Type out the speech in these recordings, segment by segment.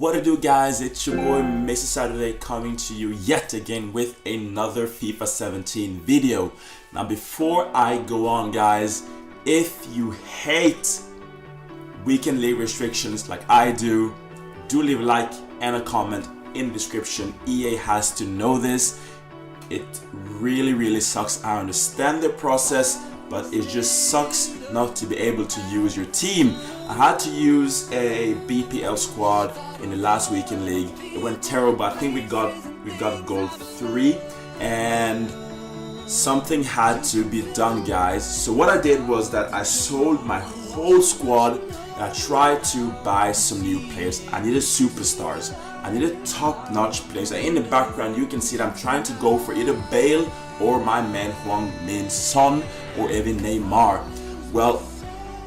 What it do, guys? It's your boy Mr.Saturday coming to you yet again with another FIFA 17 video. Now before I go on, guys, if you hate weekend league restrictions like I do leave a like and a comment in the description. EA has to know this. It really sucks. I understand the process, but it just sucks not to be able to use your team. I had to use a BPL squad in the last weekend league. It went terrible. I think we got goal 3 and something had to be done, guys. So what I did was that I sold my whole squad and I tried to buy some new players. I needed superstars. I needed top-notch players. And in the background you can see that I'm trying to go for either Bale or my man Hwang Min Son or even Neymar. Well,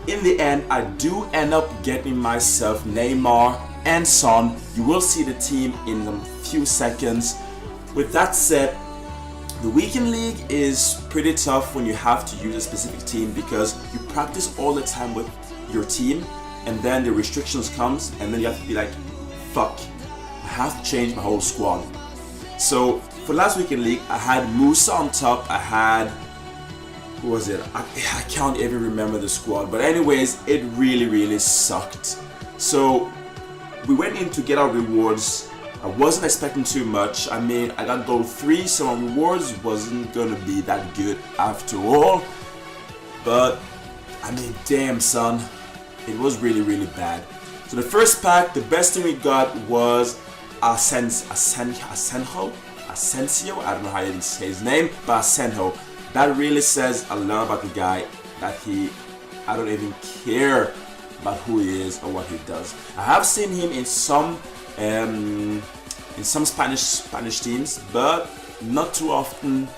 in the end I do end up getting myself Neymar and Son. You will see the team in a few seconds. With that said, the weekend league is pretty tough when you have to use a specific team because you practice all the time with your team and then the restrictions comes and then you have to be like, fuck, I have to change my whole squad. So for last weekend league I had Musa on top. I had, who was it? I can't even remember the squad, but anyways, it really sucked. So we went in to get our rewards. I wasn't expecting too much. I mean, I got goal 3, so my rewards wasn't gonna be that good after all. But I mean, damn son, it was really bad. So the first pack, the best thing we got was Asensio. I don't know how you say his name, but Asensio. That really says a lot about the guy. That I don't even care about who he is or what he does. I have seen him in some Spanish teams, but not too often.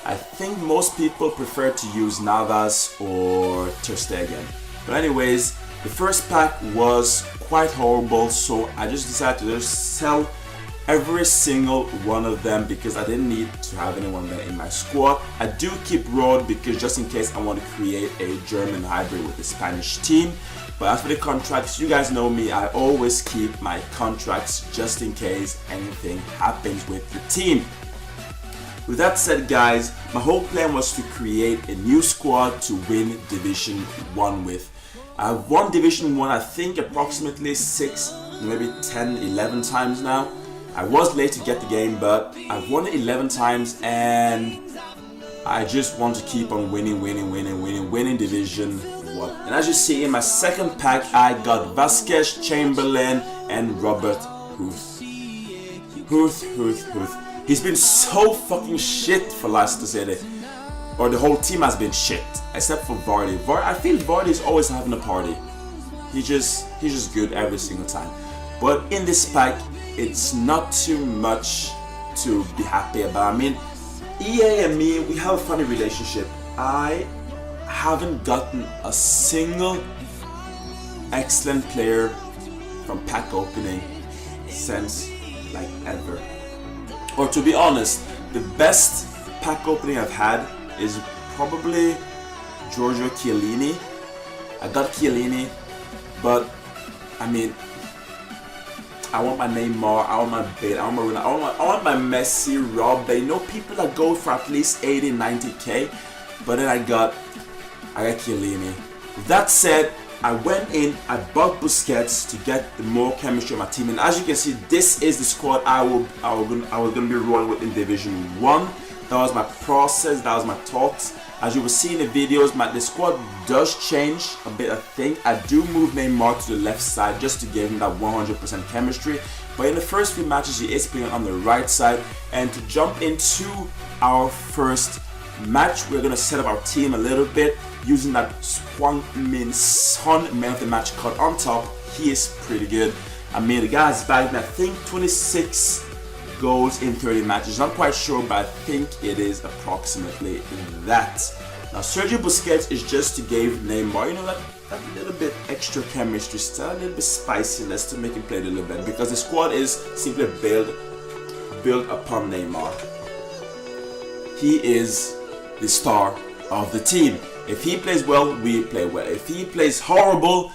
I think most people prefer to use Navas or Ter Stegen. But anyways, the first pack was quite horrible, so I just decided to just sell every single one of them because I didn't need to have anyone there in my squad. I do keep Rod because just in case I want to create a German hybrid with the Spanish team. But as for the contracts, you guys know me, I always keep my contracts just in case anything happens with the team. With that said, guys, my whole plan was to create a new squad to win Division 1 with. I've won Division 1 I think approximately 6, maybe 10, 11 times now. I was late to get the game, but I've won it 11 times and I just want to keep on winning Division 1. And as you see in my second pack, I got Vasquez, Chamberlain and Robert Huth. He's been so fucking shit for Leicester City. Or the whole team has been shit, except for Vardy. I feel Vardy's always having a party. He's just good every single time. But in this pack, it's not too much to be happy about. I mean, EA and me, we have a funny relationship. I haven't gotten a single excellent player from pack opening since like ever. Or to be honest, the best pack opening I've had is probably Giorgio Chiellini. I got Chiellini, but I mean, I want my Neymar, I want my Bale, I want my Ronaldo, I want my Messi, Robben. You know, people that go for at least 80, 90k, but then I got Chiellini. With that said, I went in, I bought Busquets to get the more chemistry of my team, and as you can see, this is the squad I was gonna be rolling with in Division 1. That was my process, that was my thoughts. As you will see in the videos, the squad does change a bit. I think I do move Neymar to the left side just to give him that 100% chemistry. But in the first few matches, he is playing on the right side. And to jump into our first match, we're gonna set up our team a little bit using that Hwang Min Son man of the match card on top. He is pretty good. I mean, the guy's bagged, I think, 26 goals in 30 matches. Not quite sure, but I think it is approximately that. Now Sergio Busquets is just to give Neymar, you know, that little bit extra chemistry, still a little bit spiciness to make him play a little bit, because the squad is simply built upon Neymar. He is the star of the team. If he plays well, we play well. If he plays horrible,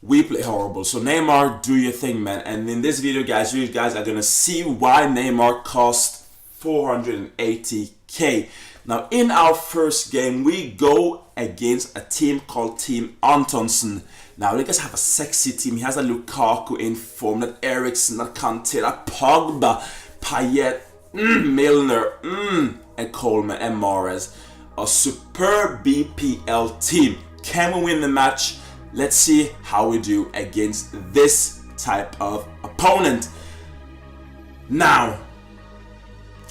we play horrible. So Neymar, do your thing, man. And in this video, guys, you guys are gonna see why Neymar cost 480k. Now, in our first game, we go against a team called Team Antonsen. Now, they guys have a sexy team. He has a Lukaku in form, that Eriksen, that Kante, that Pogba, Payet, Milner, and Coleman and Mahrez. A superb BPL team. Can we win the match? Let's see how we do against this type of opponent. Now,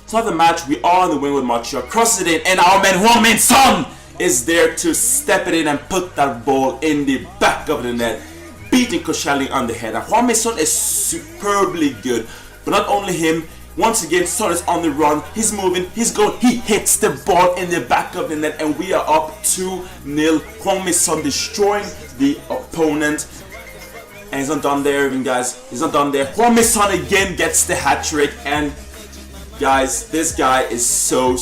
start the match. We are on the wing with Martial. Crosses it in, and our man Hwang-min Son is there to step it in and put that ball in the back of the net, beating Koscielny on the head. Now, Hwang-min Son is superbly good, but not only him. Once again, Son is on the run, he's moving, he's going, he hits the ball in the back of the net, and we are up 2-0. Hwang-min Son destroying the opponent. And he's not done there, even guys. He's not done there. Hwang-min Son again gets the hat-trick, and guys, this guy is so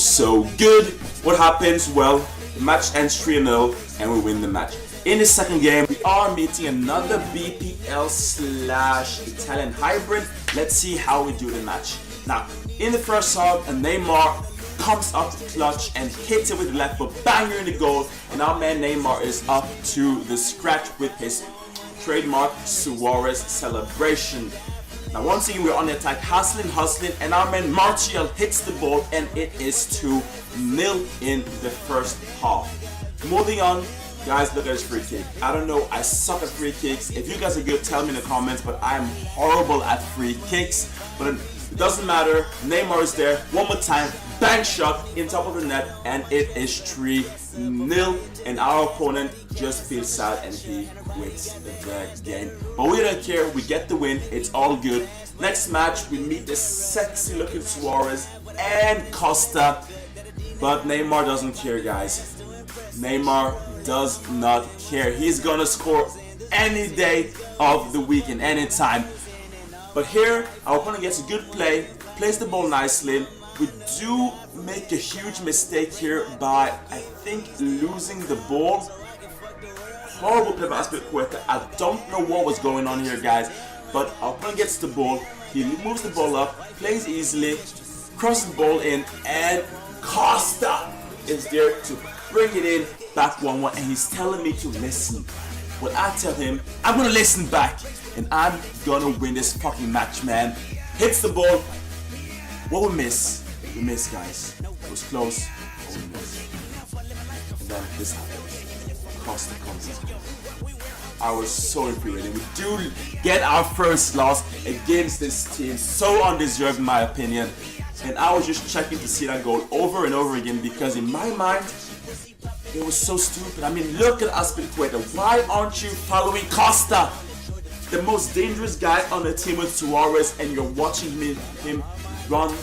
good. What happens? Well, the match ends 3-0, and we win the match. In the second game, we are meeting another BPL/Italian hybrid. Let's see how we do the match. Now, in the first half, Neymar comes up to clutch and hits it with the left foot, banger in the goal, and our man Neymar is up to the scratch with his trademark Suarez celebration. Now, once again, we're on the attack, hustling, and our man Martial hits the ball, and it is 2-0 in the first half. Moving on, guys, look at this free kick. I don't know, I suck at free kicks. If you guys are good, tell me in the comments, but I'm horrible at free kicks. But it doesn't matter. Neymar is there. One more time. Bang shot in top of the net, and it is 3-0. And our opponent just feels sad and he quits the game. But we don't care. We get the win. It's all good. Next match, we meet the sexy looking Suarez and Costa. But Neymar doesn't care, guys. Neymar does not care. He's gonna score any day of the week and any time. But here, our opponent gets a good play, plays the ball nicely. We do make a huge mistake here by, I think, losing the ball. Horrible play by Aspilicueta. I don't know what was going on here, guys. But our opponent gets the ball, he moves the ball up, plays easily, crosses the ball in, and Costa is there to bring it in, back 1-1, and he's telling me to listen. Well, I tell him, I'm gonna listen back, and I'm gonna win this fucking match, man. Hits the ball. What we miss? We miss, guys. It was close, but we missed. And then this happened. Costa comes in. I was so infuriated. We do get our first loss against this team. So undeserved, in my opinion. And I was just checking to see that goal over and over again, because in my mind, it was so stupid. I mean, look at Aspilicueta. Why aren't you following Costa? The most dangerous guy on the team with Suarez, and you're watching him run,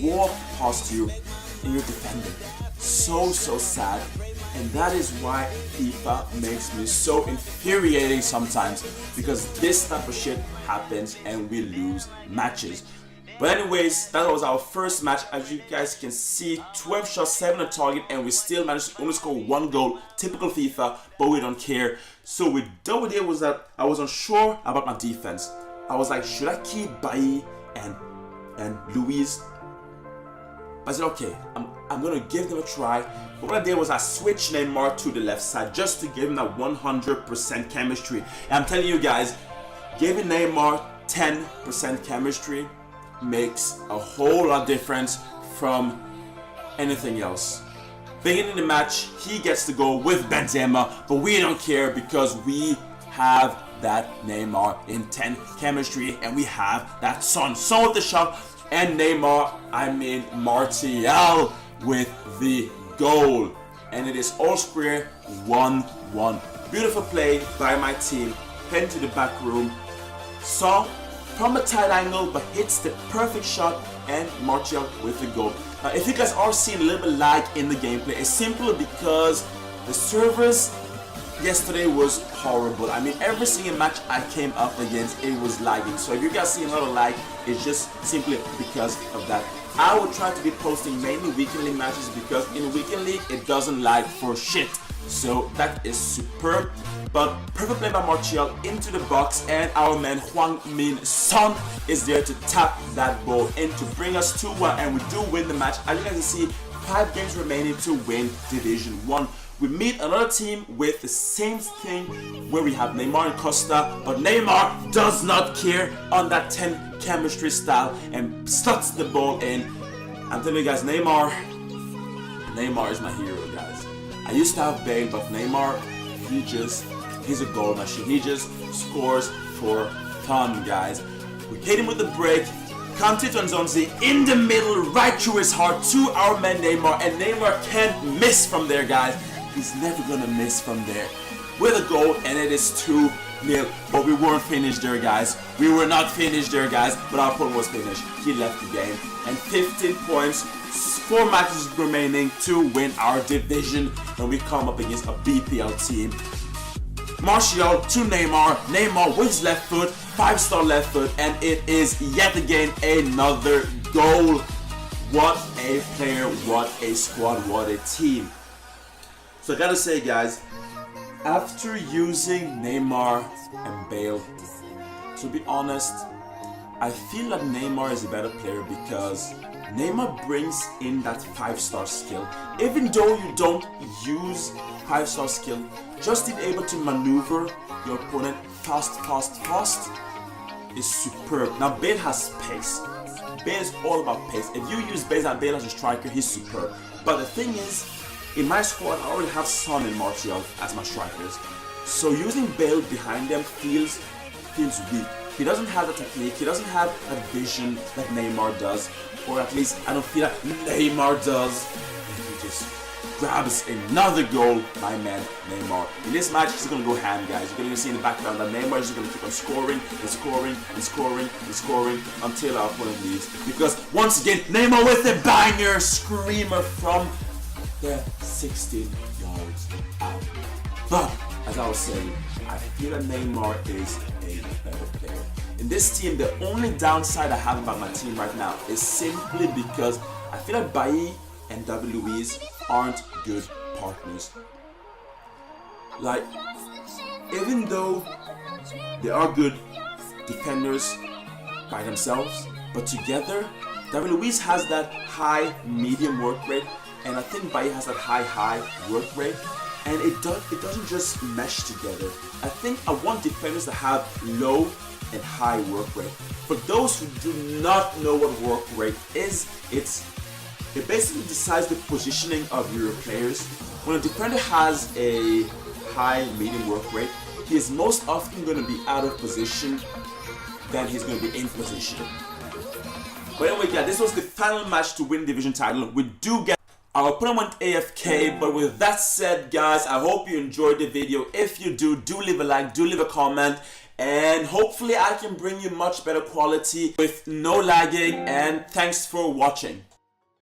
walk past you, and you're defending. So sad. And that is why FIFA makes me so infuriating sometimes, because this type of shit happens and we lose matches. But anyways, that was our first match. As you guys can see, 12 shots, 7 on target, and we still managed to only score 1 goal. Typical FIFA, but we don't care. So what we did was that I was unsure about my defense. I was like, should I keep Bailly and Luis? I said, okay, I'm gonna give them a try. But what I did was I switched Neymar to the left side just to give him that 100% chemistry. And I'm telling you guys, giving Neymar 10% chemistry makes a whole lot difference from anything else. Beginning of the match, he gets to go with Benzema, but we don't care because we have that Neymar in 10 chemistry, and we have that Son with the shot, and Neymar, I mean Martial with the goal. And it is all square, 1-1. Beautiful play by my team, heading to the back room. Son from a tight angle, but hits the perfect shot, and Martial with the goal. Now, if you guys are seeing a little bit lag in the gameplay, it's simply because the servers yesterday was horrible. I mean, every single match I came up against, it was lagging. So if you guys see a lot of lag, it's just simply because of that. I will try to be posting mainly weekend league matches, because in weekend league it doesn't lag for shit. So that is superb. But perfect play by Martial into the box, and our man Hwang-Min Son is there to tap that ball in to bring us 2-1, and we do win the match. As you guys can see, 5 games remaining to win Division 1. We meet another team with the same thing where we have Neymar and Costa, but Neymar does not care on that 10 chemistry style and sluts the ball in. I'm telling you guys, Neymar is my hero, guys. I used to have Bale, but Neymar, he's a goal machine. He just scores for fun, guys. We hit him with the break. Kanté to Nzonzi in the middle, right through his heart to our man Neymar, and Neymar can't miss from there, guys. He's never gonna miss from there. With a goal, and it is 2-0. But we weren't finished there, guys. We were not finished there, guys. But our opponent was finished. He left the game, and 15 points, 4 matches remaining to win our division, and we come up against a BPL team. Martial to Neymar. Neymar with his left foot, 5-star left foot, and it is yet again another goal. What a player, what a squad, what a team. So I gotta say, guys, after using Neymar and Bale, to be honest, I feel that Neymar is a better player because Neymar brings in that 5-star skill. Even though you don't use 5-star skill, just being able to maneuver your opponent fast is superb. Now Bale has pace. Bale is all about pace. If you use Bale and Bale as a striker, he's superb. But the thing is, in my squad, I already have Son and Martial as my strikers. So using Bale behind them feels weak. He doesn't have the technique, he doesn't have that vision that Neymar does. Or at least I don't feel that Neymar does. And he just grabs another goal, my man Neymar. In this match, he's gonna go ham, guys. You're gonna see in the background that Neymar is gonna keep on scoring and scoring and scoring and scoring until our opponent leaves. Because once again, Neymar with a banger screamer from the 16 yards out. But as I was saying, I feel that Neymar is a better player. In this team, the only downside I have about my team right now is simply because I feel like Bailly and David Luiz aren't good partners. Like, even though they are good defenders by themselves, but together, David Luiz has that high medium work rate, and I think Bailly has that high work rate, and it doesn't just mesh together. I think I want defenders that have low and high work rate. For those who do not know what work rate is, it basically decides the positioning of your players. When a defender has a high medium work rate, he is most often going to be out of position than he's going to be in position. But anyway, guys, this was the final match to win division title. We do get our opponent went AFK, but with that said, guys, I hope you enjoyed the video. If you do leave a like, do leave a comment, and hopefully I can bring you much better quality with no lagging, and thanks for watching.